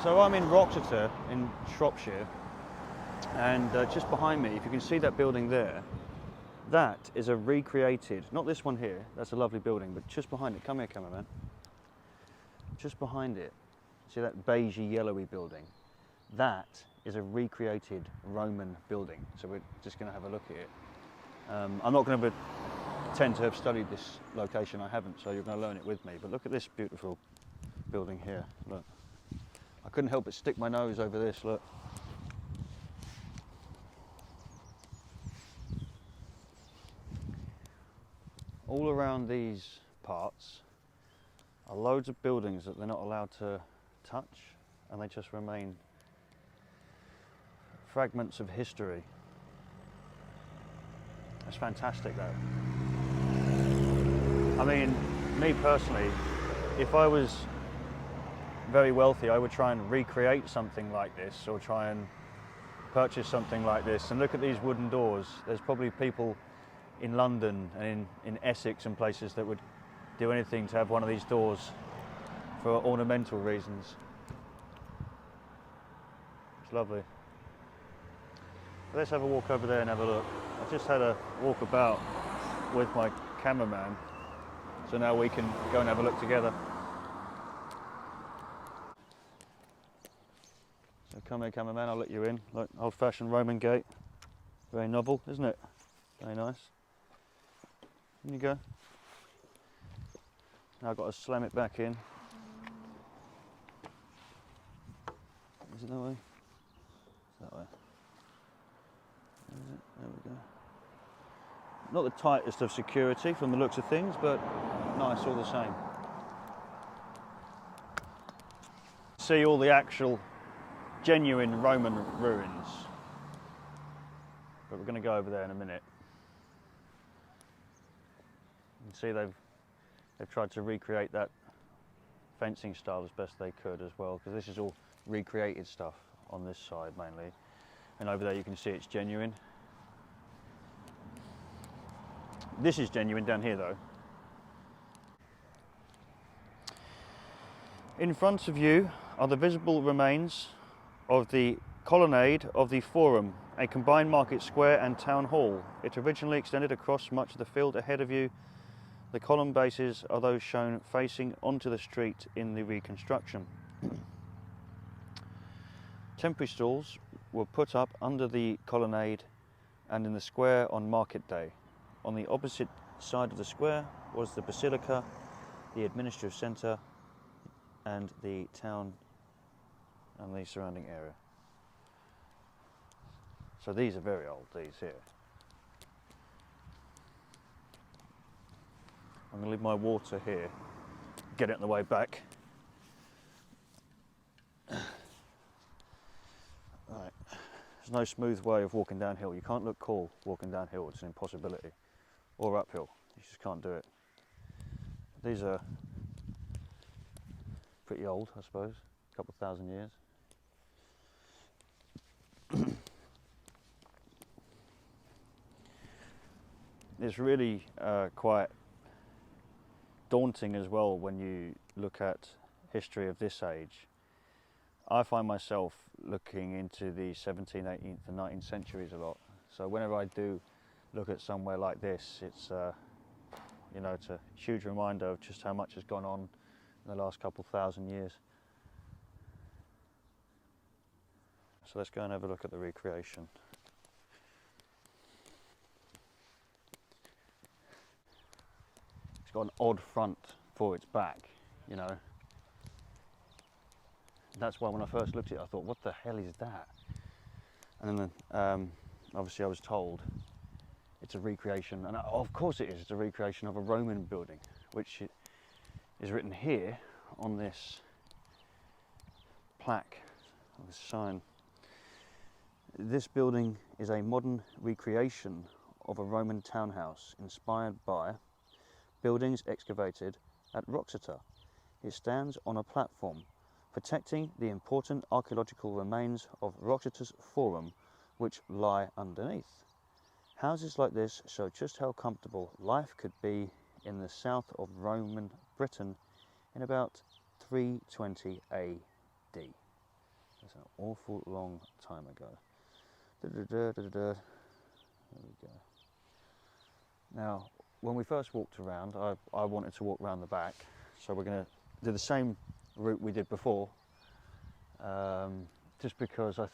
So I'm in Wroxeter in Shropshire, and just behind me, if you can see that building there, that is a recreated, not this one here, that's a lovely building, but just behind it, come here cameraman, just behind it, see that beigey yellowy building? That is a recreated Roman building, so we're just going to have a look at it. I'm not going to pretend to have studied this location, I haven't, so you're going to learn it with me, but look at this beautiful building here, look. I couldn't help but stick my nose over this, look. All around these parts are loads of buildings that they're not allowed to touch, and they just remain fragments of history. It's fantastic though. I mean, me personally, if I was very wealthy, I would try and recreate something like this, or try and purchase something like this. And look at these wooden doors. There's probably people in London and in Essex and places that would do anything to have one of these doors for ornamental reasons. It's lovely. Let's have a walk over there and have a look. I just had a walk about with my cameraman, so now we can go and have a look together. So come here cameraman, I'll let you in. Look, old-fashioned Roman gate. Very novel, isn't it? Very nice. In you go. Now I've got to slam it back in. Is it that way? It's that way. Is it? There we go. Not the tightest of security from the looks of things, but nice all the same. See all the actual genuine Roman ruins. But we're going to go over there in a minute. You can see they've tried to recreate that fencing style as best they could as well, because this is all recreated stuff on this side mainly. And over there you can see it's genuine. This is genuine down here though. In front of you are the visible remains of the colonnade of the Forum, a combined market square and town hall. It originally extended across much of the field ahead of you. The column bases are those shown facing onto the street in the reconstruction. Temporary stalls were put up under the colonnade and in the square on market day. On the opposite side of the square was the basilica, the administrative centre, and the town and the surrounding area. So these are very old, these here. I'm going to leave my water here, get it on the way back. Right. There's no smooth way of walking downhill. You can't look cool walking downhill, it's an impossibility. Or uphill, you just can't do it. These are pretty old, I suppose, a couple of thousand years. It's really quite daunting as well when you look at history of this age. I find myself looking into the 17th, 18th and 19th centuries a lot. So whenever I do look at somewhere like this, it's you know, it's a huge reminder of just how much has gone on in the last couple thousand years. So let's go and have a look at the recreation. It's got an odd front for its back, you know. That's why when I first looked at it, I thought, what the hell is that? And then obviously I was told it's a recreation, and of course it is, it's a recreation of a Roman building, which is written here on this plaque, on this sign. This building is a modern recreation of a Roman townhouse inspired by buildings excavated at Wroxeter. It stands on a platform protecting the important archaeological remains of Wroxeter's Forum, which lie underneath. Houses like this show just how comfortable life could be in the south of Roman Britain in about 320 AD. It's an awful long time ago. There we go. Now, when we first walked around, I wanted to walk around the back, so we're going to do the same route we did before, just because I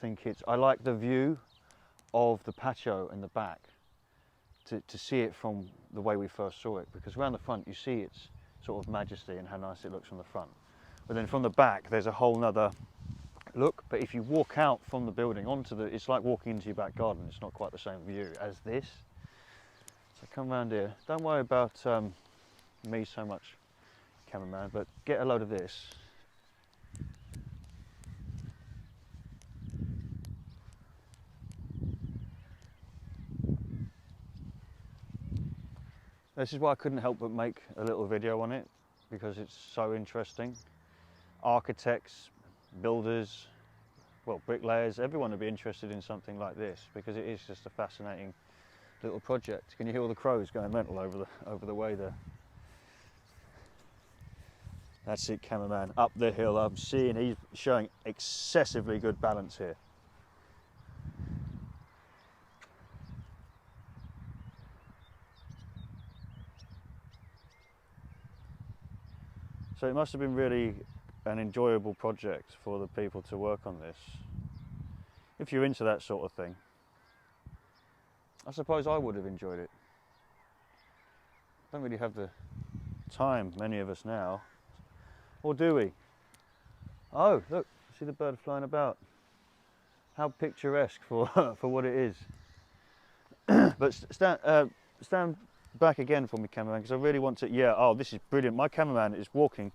like the view of the patio in the back, to see it from the way we first saw it, because around the front you see its sort of majesty and how nice it looks from the front. But then from the back there's a whole nother look, but if you walk out from the building onto it's like walking into your back garden. It's not quite the same view as this. So come round here. Don't worry about me so much, cameraman, but get a load of this. This is why I couldn't help but make a little video on it, because it's so interesting. Architects, builders, well, bricklayers, everyone would be interested in something like this, because it is just a fascinating little project. Can you hear all the crows going mental over the way there? That's it, cameraman, up the hill. I'm seeing he's showing excessively good balance here. So it must have been really an enjoyable project for the people to work on this. If you're into that sort of thing, I suppose I would have enjoyed it. Don't really have the time, many of us now, or do we? Oh, look, see the bird flying about. How picturesque for for what it is. But stand back again for me, cameraman, because I really want to. Yeah, oh, this is brilliant. My cameraman is walking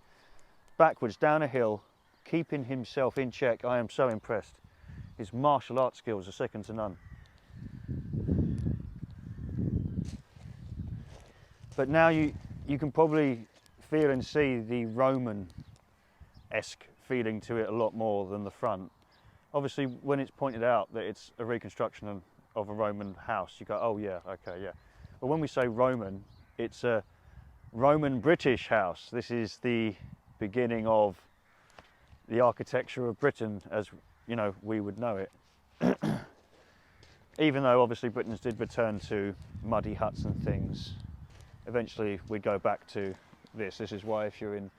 backwards down a hill, keeping himself in check. I am so impressed. His martial arts skills are second to none. But now you can probably feel and see the Roman-esque feeling to it a lot more than the front. Obviously, when it's pointed out that it's a reconstruction of a Roman house, you go, oh yeah, okay, yeah. But when we say Roman, it's a Roman-British house. This is the beginning of the architecture of Britain as, you know, we would know it. Even though obviously Britons did return to muddy huts and things, eventually we'd go back to this. This is why if you're in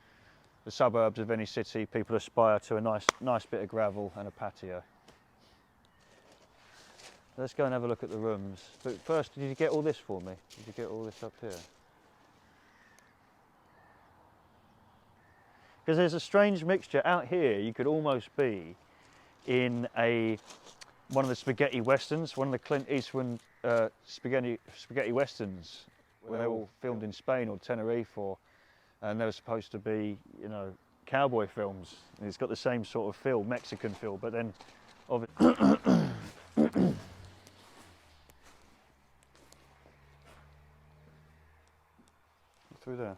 the suburbs of any city, people aspire to a nice bit of gravel and a patio. Let's go and have a look at the rooms. But first, did you get all this for me? Did you get all this up here? Because there's a strange mixture out here. You could almost be in one of the spaghetti westerns, one of the Clint Eastwood spaghetti westerns, where they were all filmed in Spain or Tenerife, and they were supposed to be, you know, cowboy films. And it's got the same sort of feel, Mexican feel, but then through there.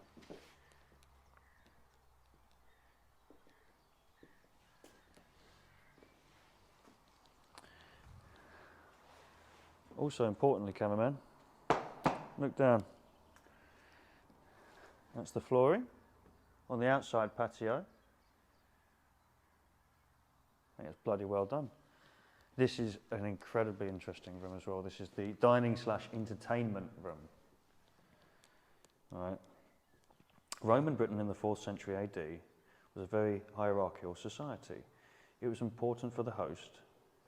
Also importantly, cameraman, look down. That's the flooring on the outside patio. I think it's bloody well done. This is an incredibly interesting room as well. This is the dining/entertainment room. All right. Roman Britain in the 4th century AD was a very hierarchical society. It was important for the host,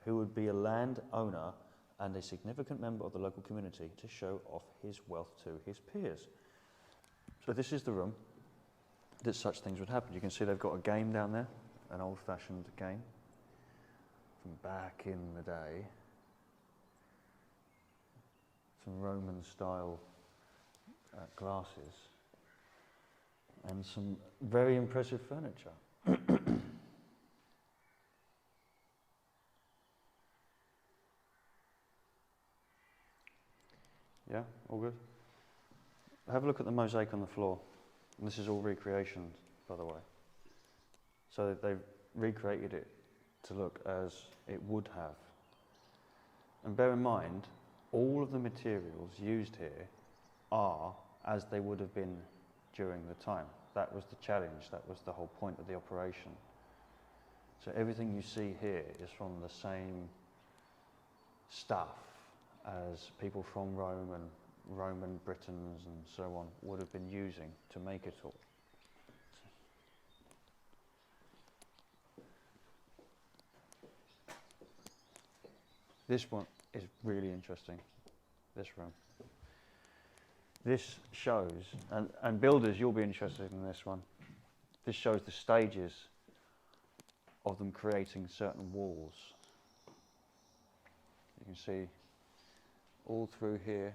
who would be a landowner and a significant member of the local community, to show off his wealth to his peers. So this is the room that such things would happen. You can see they've got a game down there, an old-fashioned game from back in the day. Some Roman-style glasses and some very impressive furniture. Yeah, all good. Have a look at the mosaic on the floor. And this is all recreations, by the way. So they've recreated it to look as it would have. And bear in mind, all of the materials used here are as they would have been during the time. That was the challenge, that was the whole point of the operation. So everything you see here is from the same stuff as people from Rome and Roman Britons and so on would have been using to make it all. This one is really interesting, this room. This shows, and builders, you'll be interested in this one. This shows the stages of them creating certain walls. You can see all through here,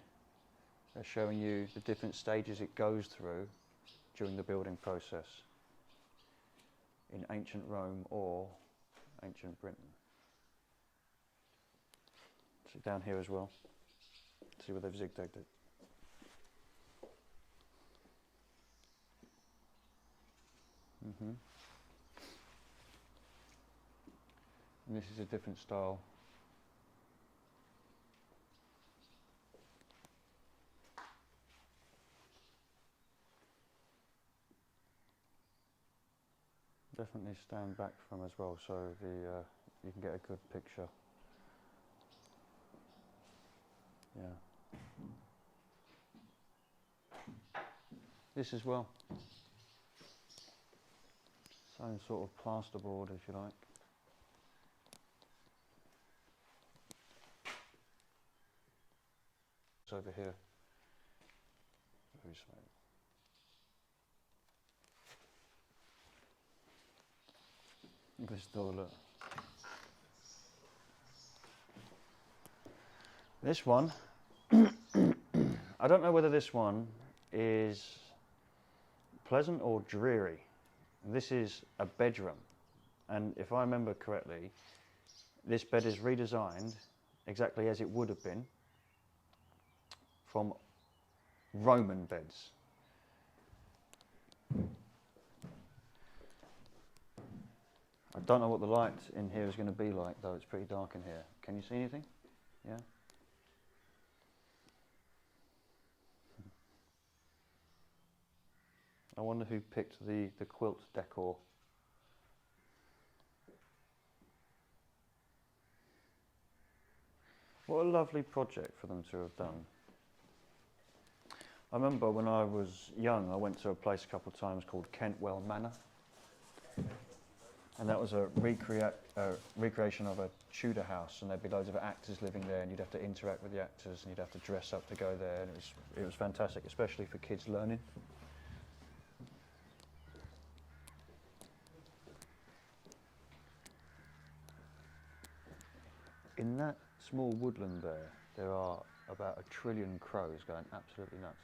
they're showing you the different stages it goes through during the building process in ancient Rome or ancient Britain. See down here as well, see where they've zigzagged it. And this is a different style. Definitely stand back from as well, so you can get a good picture. Yeah. This as well. Same sort of plasterboard, if you like. It's over here. Very smooth. This door, look. This one, I don't know whether this one is pleasant or dreary. This is a bedroom, and if I remember correctly, this bed is redesigned exactly as it would have been from Roman beds. I don't know what the light in here is going to be like, though. It's pretty dark in here. Can you see anything? Yeah? I wonder who picked the quilt decor. What a lovely project for them to have done. I remember when I was young, I went to a place a couple of times called Kentwell Manor. And that was a recreation of a Tudor house, and there'd be loads of actors living there, and you'd have to interact with the actors, and you'd have to dress up to go there, and it was fantastic, especially for kids learning. In that small woodland there are about 1 trillion crows going absolutely nuts.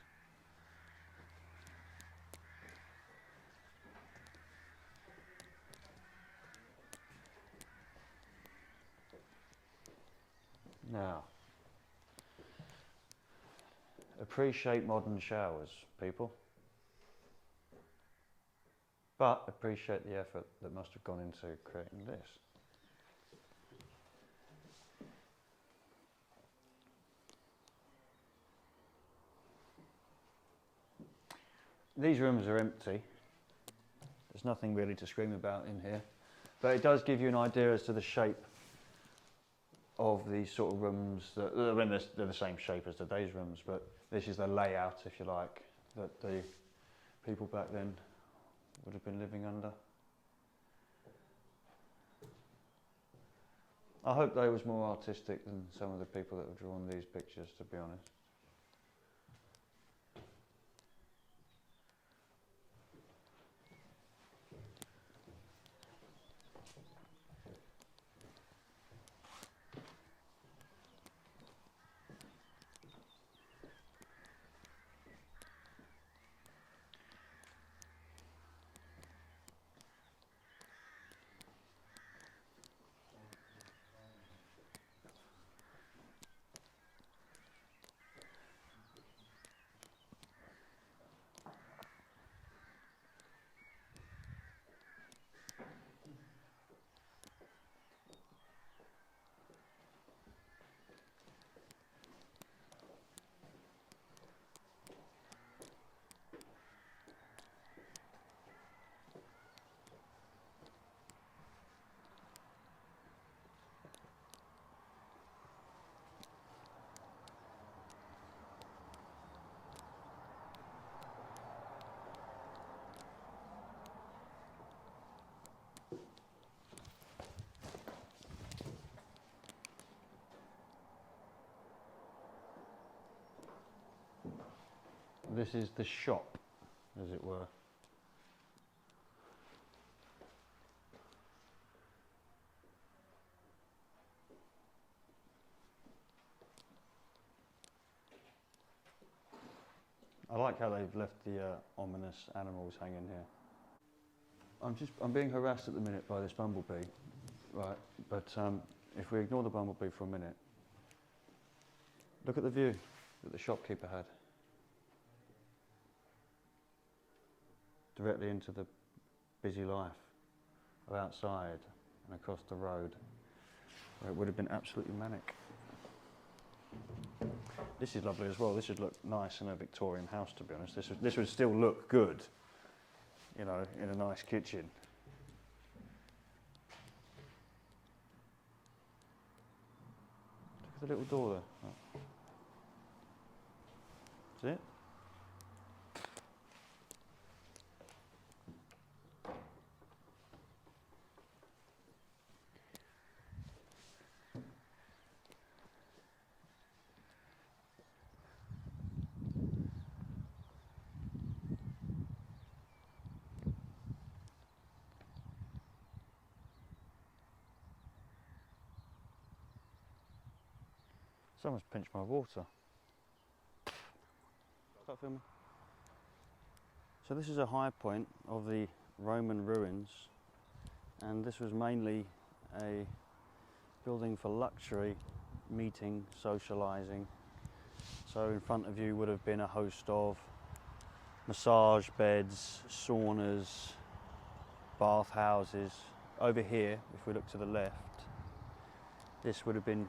Now, appreciate modern showers, people, but appreciate the effort that must have gone into creating this. These rooms are empty. There's nothing really to scream about in here, but it does give you an idea as to the shape of these sort of rooms. I mean, they're the same shape as today's rooms, but this is the layout, if you like, that the people back then would have been living under. I hope they was more artistic than some of the people that have drawn these pictures, to be honest. This is the shop, as it were. I like how they've left the ominous animals hanging here. I'm being harassed at the minute by this bumblebee, right? But if we ignore the bumblebee for a minute, look at the view that the shopkeeper had. Directly into the busy life of outside and across the road, where it would have been absolutely manic. This is lovely as well. This would look nice in a Victorian house, to be honest. This would still look good, you know, in a nice kitchen. Look at the little door there. Oh. See it? Someone's pinched my water. Start filming. So this is a high point of the Roman ruins, and this was mainly a building for luxury, meeting, socialising. So in front of you would have been a host of massage beds, saunas, bath houses. Over here, if we look to the left, this would have been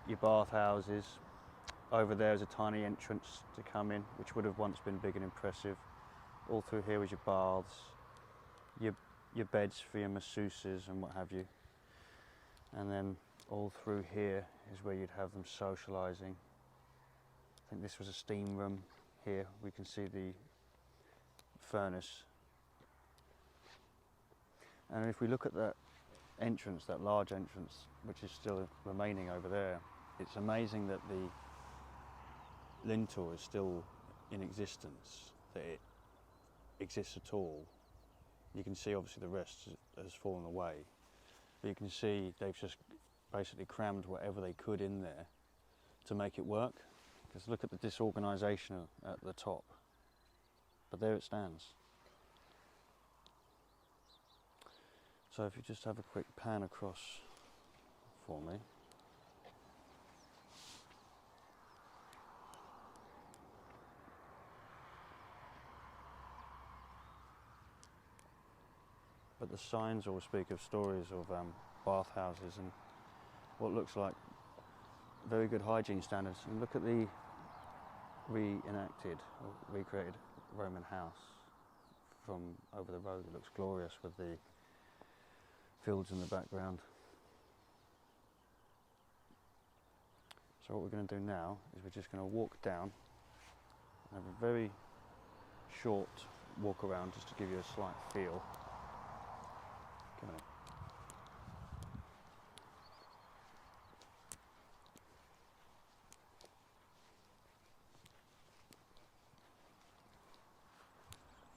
your bath houses. Over there is a tiny entrance to come in, which would have once been big and impressive. All through here was your baths, your beds for your masseuses and what have you. And then all through here is where you'd have them socialising. I think this was a steam room here. We can see the furnace. And if we look at that entrance, that large entrance, which is still remaining over there, it's amazing that the lintel is still in existence, that it exists at all. You can see obviously the rest has fallen away, but you can see they've just basically crammed whatever they could in there to make it work. Because look at the disorganisation at the top, but there it stands. So if you just have a quick pan across for me. But the signs all speak of stories of bathhouses and what looks like very good hygiene standards. And look at the reenacted or recreated Roman house from over the road. It looks glorious with the fields in the background. So what we're going to do now is we're just going to walk down and have a very short walk around just to give you a slight feel. Come on.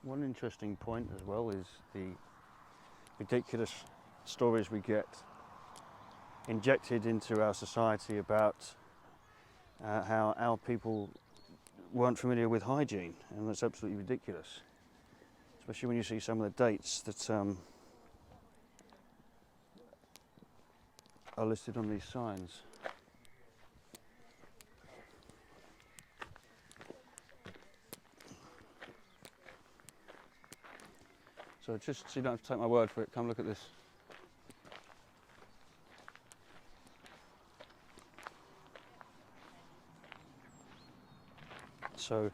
One interesting point as well is the ridiculous stories we get injected into our society about how our people weren't familiar with hygiene, and that's absolutely ridiculous, especially when you see some of the dates that are listed on these signs. So just so you don't have to take my word for it, come look at this. So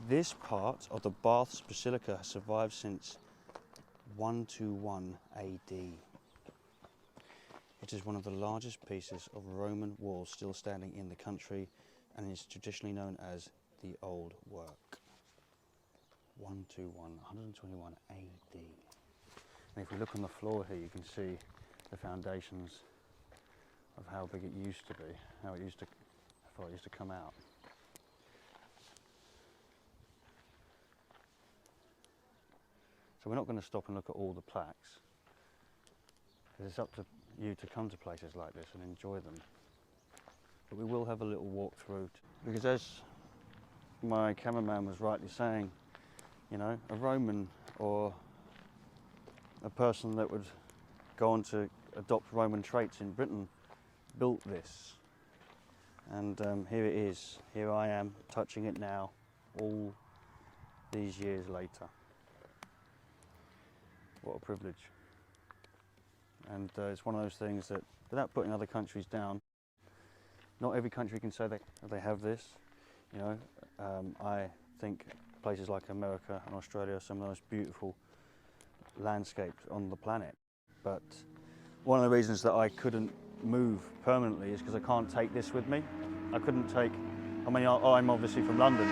this part of the Baths Basilica has survived since 121 AD. It is one of the largest pieces of Roman wall still standing in the country and is traditionally known as the Old Work. 121 AD. And if we look on the floor here, you can see the foundations of how big it used to be, how far it used to come out. So we're not going to stop and look at all the plaques, because it's up to you to come to places like this and enjoy them. But we will have a little walk through, because as my cameraman was rightly saying, you know, a Roman or a person that would go on to adopt Roman traits in Britain built this. And here it is, here I am touching it now, all these years later. What a privilege. And it's one of those things that, without putting other countries down, not every country can say they have this. You know, I think places like America and Australia are some of the most beautiful landscapes on the planet. But one of the reasons that I couldn't move permanently is because I can't take this with me. I couldn't take, I mean, I'm obviously from London.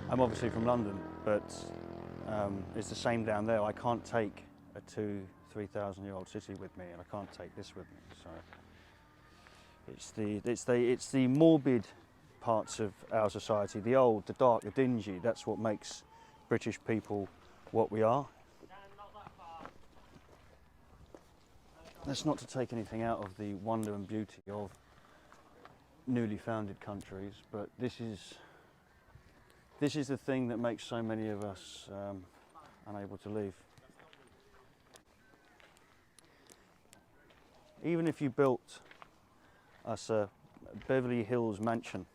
I'm obviously from London, but it's the same down there. I can't take a 2,000-3,000-year-old city with me, and I can't take this with me. So it's the morbid parts of our society, the old, the dark, the dingy. That's what makes British people what we are. That's not to take anything out of the wonder and beauty of newly founded countries, but this is the thing that makes so many of us unable to leave. Even if you built us a Beverly Hills mansion,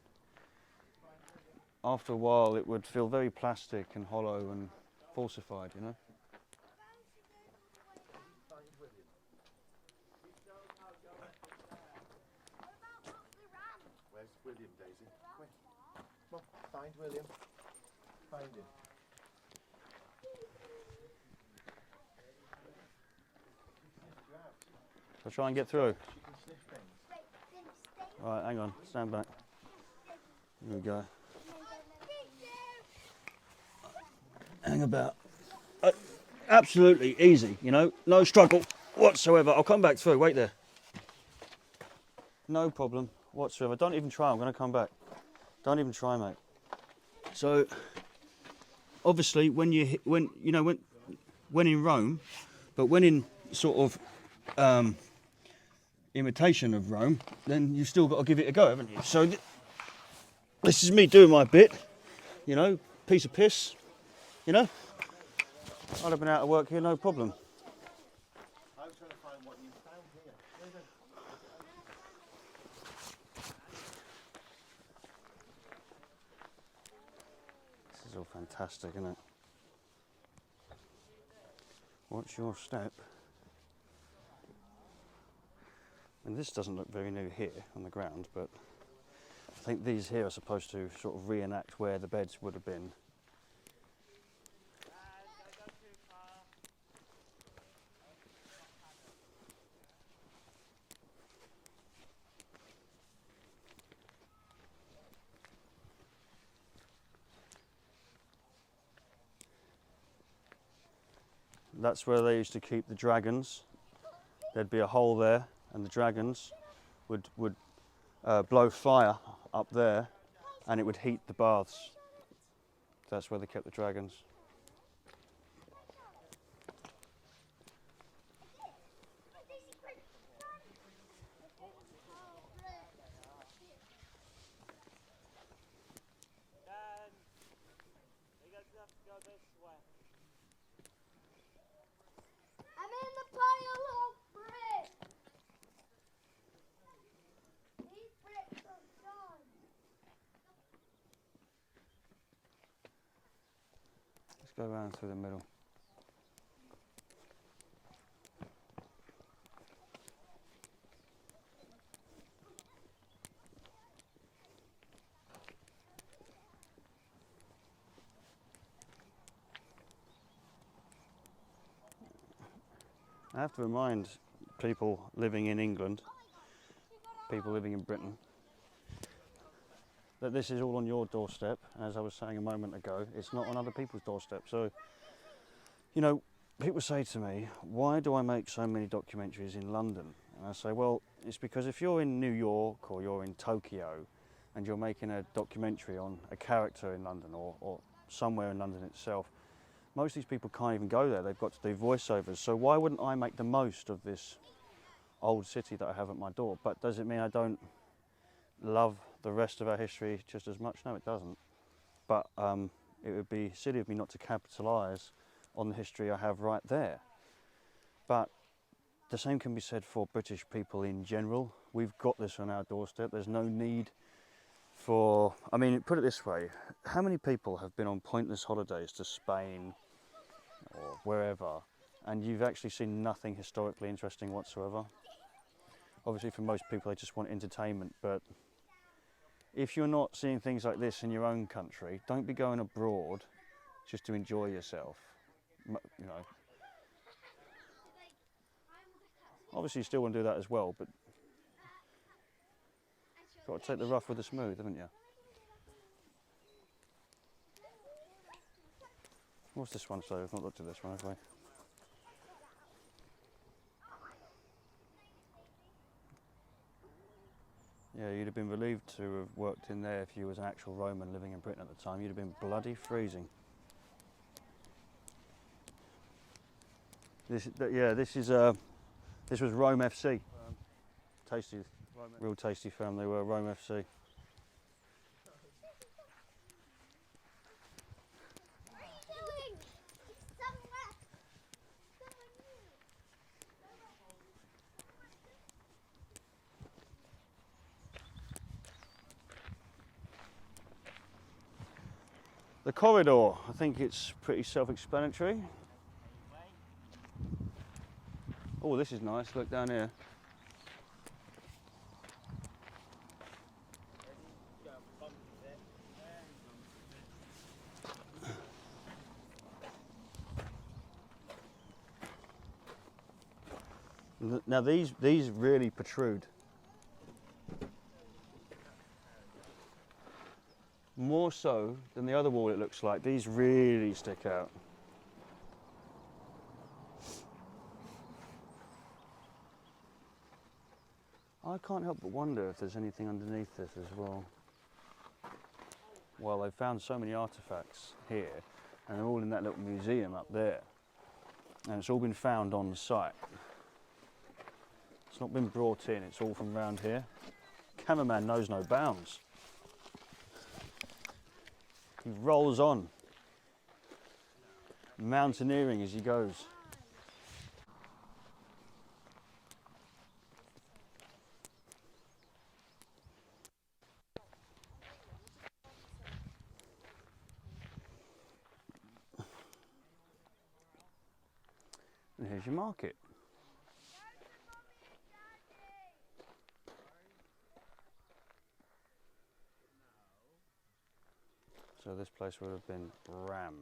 after a while it would feel very plastic and hollow and falsified, you know? Where's William, Daisy? Come on, find William. Find him. I'll try and get through. Right, hang on, stand back. Here we go. Hang about. Absolutely easy, you know, no struggle whatsoever. I'll come back through, wait there. No problem whatsoever. Don't even try, I'm going to come back. Don't even try, mate. So, obviously, when in Rome, but when in sort of imitation of Rome, then you've still got to give it a go, haven't you? So, this is me doing my bit, you know, piece of piss, you know. I'd have been out of work here, no problem. I was trying to find what you found here. This is all fantastic, isn't it? Watch your step. And this doesn't look very new here on the ground, but I think these here are supposed to sort of reenact where the beds would have been. That's where they used to keep the dragons. There'd be a hole there, and the dragons would blow fire up there, and it would heat the baths. That's where they kept the dragons. I'm in the pile of bricks. These bricks are done. Let's go around through the middle. I have to remind people living in England, people living in Britain, that this is all on your doorstep. As I was saying a moment ago, it's not on other people's doorstep. So, you know, people say to me, why do I make so many documentaries in London? And I say, well, it's because if you're in New York or you're in Tokyo and you're making a documentary on a character in London or somewhere in London itself, most of these people can't even go there. They've got to do voiceovers. So why wouldn't I make the most of this old city that I have at my door? But does it mean I don't love the rest of our history just as much? No, it doesn't. But it would be silly of me not to capitalise on the history I have right there. But the same can be said for British people in general. We've got this on our doorstep. There's no need for, I mean, put it this way, how many people have been on pointless holidays to Spain or wherever, and you've actually seen nothing historically interesting whatsoever? Obviously for most people they just want entertainment, but if you're not seeing things like this in your own country, don't be going abroad just to enjoy yourself, you know. Obviously you still want to do that as well, but you've got to take the rough with the smooth, haven't you? What's this one say? We've not looked at this one, have we? Yeah, you'd have been relieved to have worked in there if you was an actual Roman living in Britain at the time. You'd have been bloody freezing. This was Rome FC. Tasty, real tasty firm they were, Rome FC. What are you doing? It's so wet. The corridor, I think it's pretty self-explanatory. Oh, this is nice, look down here. Now these really protrude. More so than the other wall it looks like. These really stick out. I can't help but wonder if there's anything underneath this as well. Well, they've found so many artefacts here, and they're all in that little museum up there. And it's all been found on the site. It's not been brought in, it's all from around here. Cameraman knows no bounds. He rolls on, mountaineering as he goes. And here's your market. So this place would have been rammed.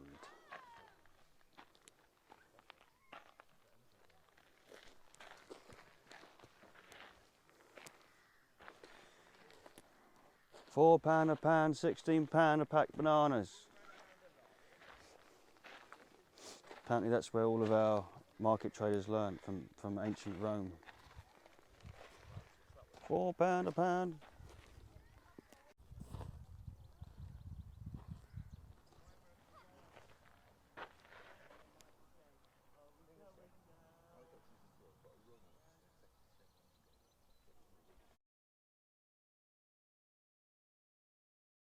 £4 a pound, £16 a pack bananas. Apparently that's where all of our market traders learned from ancient Rome. £4 a pound.